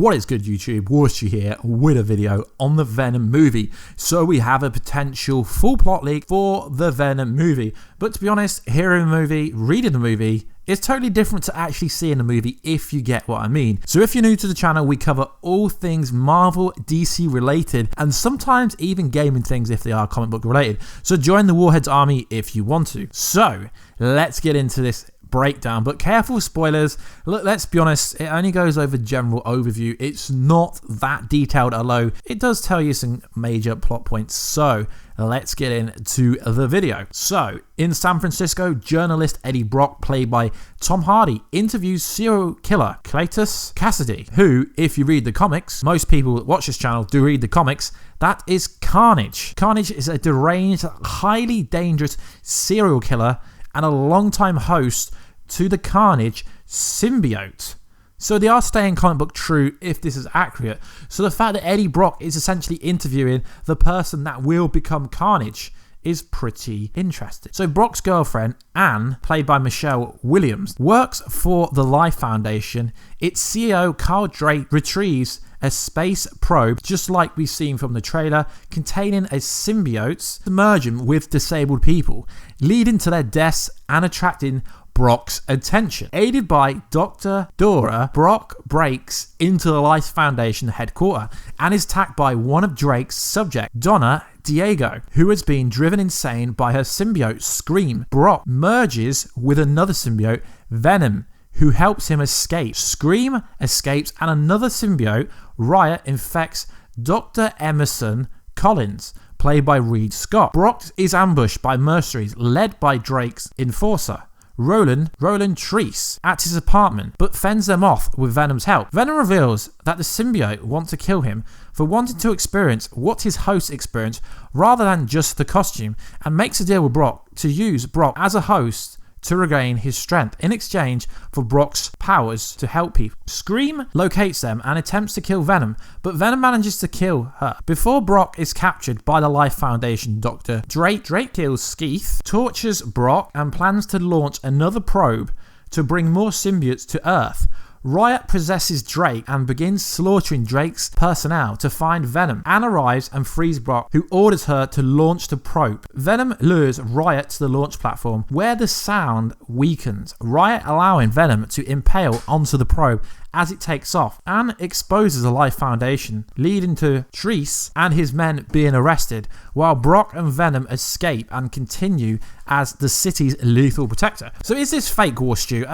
What is good, YouTube? Warstu here with a video on the Venom movie. So we have a potential full plot leak for the Venom movie. But to be honest, hearing the movie, reading the movie, is totally different to actually seeing the movie, if you get what I mean. So if you're new to the channel, we cover all things Marvel, DC related, and sometimes even gaming things if they are comic book related. So join the Warheads army if you want to. So let's get into this breakdown, but careful spoilers. Look, let's be honest, it only goes over general overview. It's not that detailed, although it does tell you some major plot points. So let's get into the video. So in San Francisco, journalist Eddie Brock, played by Tom Hardy, interviews serial killer Cletus Cassidy, who, if you read the comics, most people that watch this channel do read the comics, that is Carnage. Carnage is a deranged, highly dangerous serial killer and a longtime host to the Carnage symbiote. So they are staying comic book true if this is accurate. So the fact that Eddie Brock is essentially interviewing the person that will become Carnage is pretty interesting. So Brock's girlfriend, Anne, played by Michelle Williams, works for the Life Foundation. Its CEO, Carl Drake, retrieves a space probe, just like we've seen from the trailer, containing a symbiote merging with disabled people, leading to their deaths and attracting Brock's attention. Aided by Dr. Dora, Brock breaks into the Life Foundation headquarters and is attacked by one of Drake's subjects, Donna Diego, who has been driven insane by her symbiote Scream. Brock merges with another symbiote, Venom, who helps him escape. Scream escapes and another symbiote, Riot, infects Dr. Emerson Collins, played by Reed Scott. Brock is ambushed by mercenaries led by Drake's enforcer, Roland Treese, at his apartment, but fends them off with Venom's help. Venom reveals that the symbiote wants to kill him for wanting to experience what his host experienced rather than just the costume, and makes a deal with Brock to use Brock as a host to regain his strength in exchange for Brock's powers to help people. Scream locates them and attempts to kill Venom, but Venom manages to kill her. Before Brock is captured by the Life Foundation Dr. Drake kills Skeeth, tortures Brock, and plans to launch another probe to bring more symbiotes to Earth. Riot possesses Drake and begins slaughtering Drake's personnel to find Venom. Anne arrives and frees Brock, who orders her to launch the probe. Venom lures Riot to the launch platform, where the sound weakens, Riot allowing Venom to impale onto the probe as it takes off. Anne exposes the Life Foundation, leading to Treese and his men being arrested, while Brock and Venom escape and continue as the city's lethal protector. So is this fake, Warstu?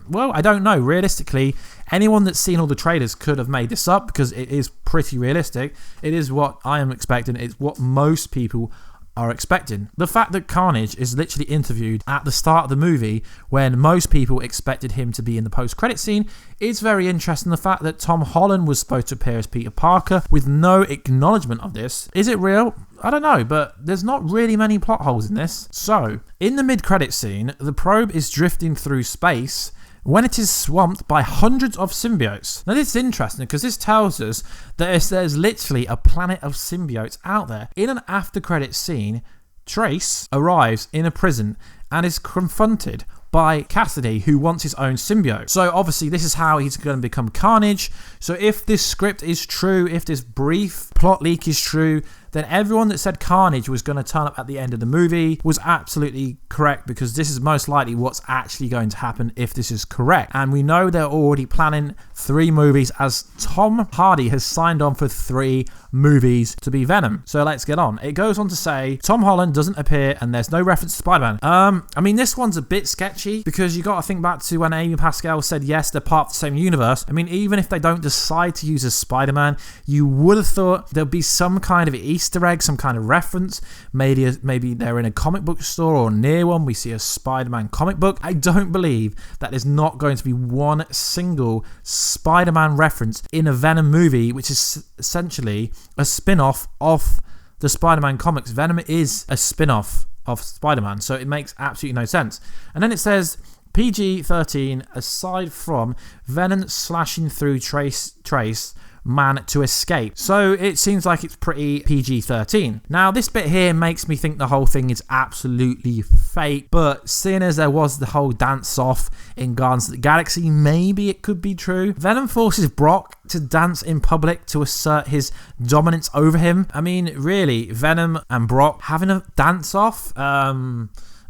Well, I don't know. Realistically, anyone that's seen all the trailers could have made this up because it is pretty realistic. It is what I am expecting. It's what most people are expecting. The fact that Carnage is literally interviewed at the start of the movie when most people expected him to be in the post-credit scene is very interesting. The fact that Tom Holland was supposed to appear as Peter Parker with no acknowledgement of this. Is it real? I don't know, but there's not really many plot holes in this. So, in the mid-credit scene, the probe is drifting through space when it is swamped by hundreds of symbiotes. Now this is interesting because this tells us that there's literally a planet of symbiotes out there. In an after-credit scene, Trace arrives in a prison and is confronted by Cassidy, who wants his own symbiote. So obviously this is how he's going to become Carnage. So if this script is true, if this brief plot leak is true, then everyone that said Carnage was going to turn up at the end of the movie was absolutely correct, because this is most likely what's actually going to happen if this is correct. And we know they're already planning 3 movies, as Tom Hardy has signed on for 3 movies to be Venom. So let's get on. It goes on to say Tom Holland doesn't appear and there's no reference to Spider-Man. I mean, this one's a bit sketchy because you got to think back to when Amy Pascal said yes, they're part of the same universe. I mean, even if they don't decide to use a Spider-Man, you would have thought there'd be some kind of Easter egg, some kind of reference. Maybe they're in a comic book store or near one. We see a Spider-Man comic book. I don't believe that there's not going to be one single Spider-Man reference in a Venom movie, which is essentially a spin-off of the Spider-Man comics. Venom is a spin-off of Spider-Man, so it makes absolutely no sense. And then it says PG-13, aside from Venom slashing through Trace, man to escape. So it seems like it's pretty PG-13. Now, this bit here makes me think the whole thing is absolutely fake, but seeing as there was the whole dance-off in Guardians of the Galaxy, maybe it could be true. Venom forces Brock to dance in public to assert his dominance over him. I mean, really, Venom and Brock having a dance-off?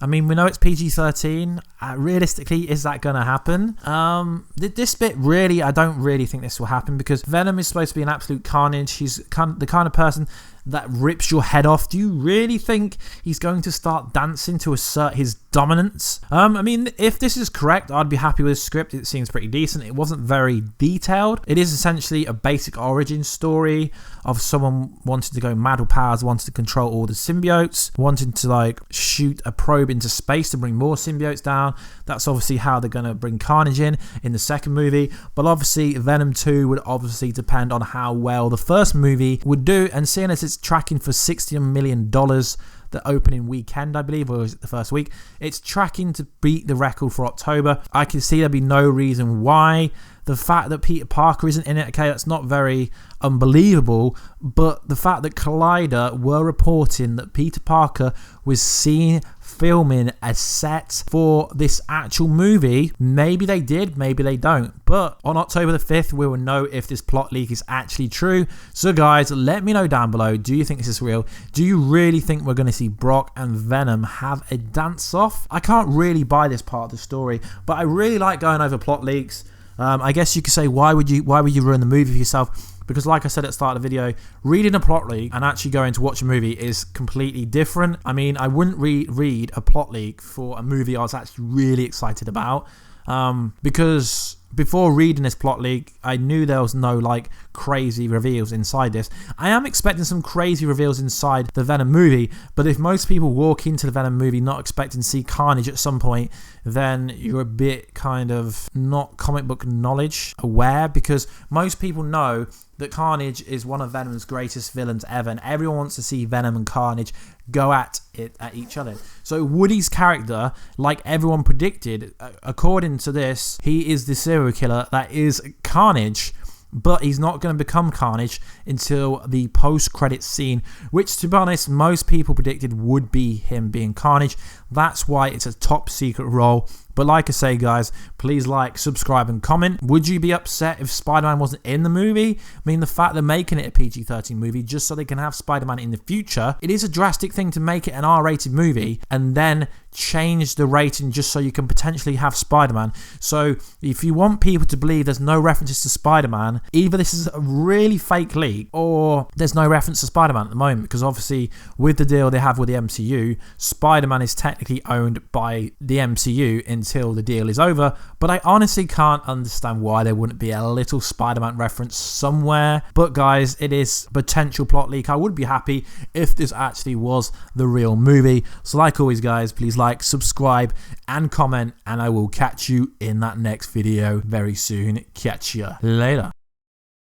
I mean, we know it's PG-13. Realistically, is that going to happen? This bit, really, I don't really think this will happen because Venom is supposed to be an absolute carnage. He's the kind of person that rips your head off. Do you really think he's going to start dancing to assert his dominance? I mean, if this is correct, I'd be happy with the script. It seems pretty decent. It wasn't very detailed. It is essentially a basic origin story of someone wanting to go mad with powers, wanting to control all the symbiotes, wanting to like shoot a probe into space to bring more symbiotes down. That's obviously how they're going to bring Carnage in the second movie. But obviously, Venom 2 would obviously depend on how well the first movie would do. And seeing as it's tracking for $60 million the opening weekend, I believe, or was it the first week? It's tracking to beat the record for October. I can see there'd be no reason why. The fact that Peter Parker isn't in it, okay, that's not very unbelievable, but the fact that Collider were reporting that Peter Parker was seen filming a set for this actual movie, maybe they did, maybe they don't. But on October the 5th, we will know if this plot leak is actually true. So guys, let me know down below, do you think this is real? Do you really think we're going to see Brock and Venom have a dance-off? I can't really buy this part of the story, but I really like going over plot leaks. I guess you could say, why would you ruin the movie for yourself? Because like I said at the start of the video, reading a plot leak and actually going to watch a movie is completely different. I mean, I wouldn't read a plot leak for a movie I was actually really excited about, because before reading this plot leak, I knew there was no like crazy reveals inside this. I am expecting some crazy reveals inside the Venom movie, but if most people walk into the Venom movie not expecting to see Carnage at some point, then you're a bit kind of not comic book knowledge aware, because most people know that Carnage is one of Venom's greatest villains ever, and everyone wants to see Venom and Carnage go at each other. So Woody's character, like everyone predicted, according to this, he is the serial killer that is Carnage, but he's not going to become Carnage until the post-credits scene, which, to be honest, most people predicted would be him being Carnage. That's why it's a top secret role. But like I say, guys, please like, subscribe, and comment. Would you be upset if Spider-Man wasn't in the movie? I mean, the fact they're making it a PG-13 movie just so they can have Spider-Man in the future, it is a drastic thing to make it an R-rated movie and then change the rating just so you can potentially have Spider-Man. So if you want people to believe there's no references to Spider-Man, either this is a really fake leak or there's no reference to Spider-Man at the moment, because obviously with the deal they have with the MCU, Spider-Man is technically owned by the MCU until the deal is over. But I honestly can't understand why there wouldn't be a little Spider-Man reference somewhere. But guys, it is a potential plot leak. I would be happy if this actually was the real movie. So like always, guys, please like, subscribe, and comment, and I will catch you in that next video very soon. Catch ya later.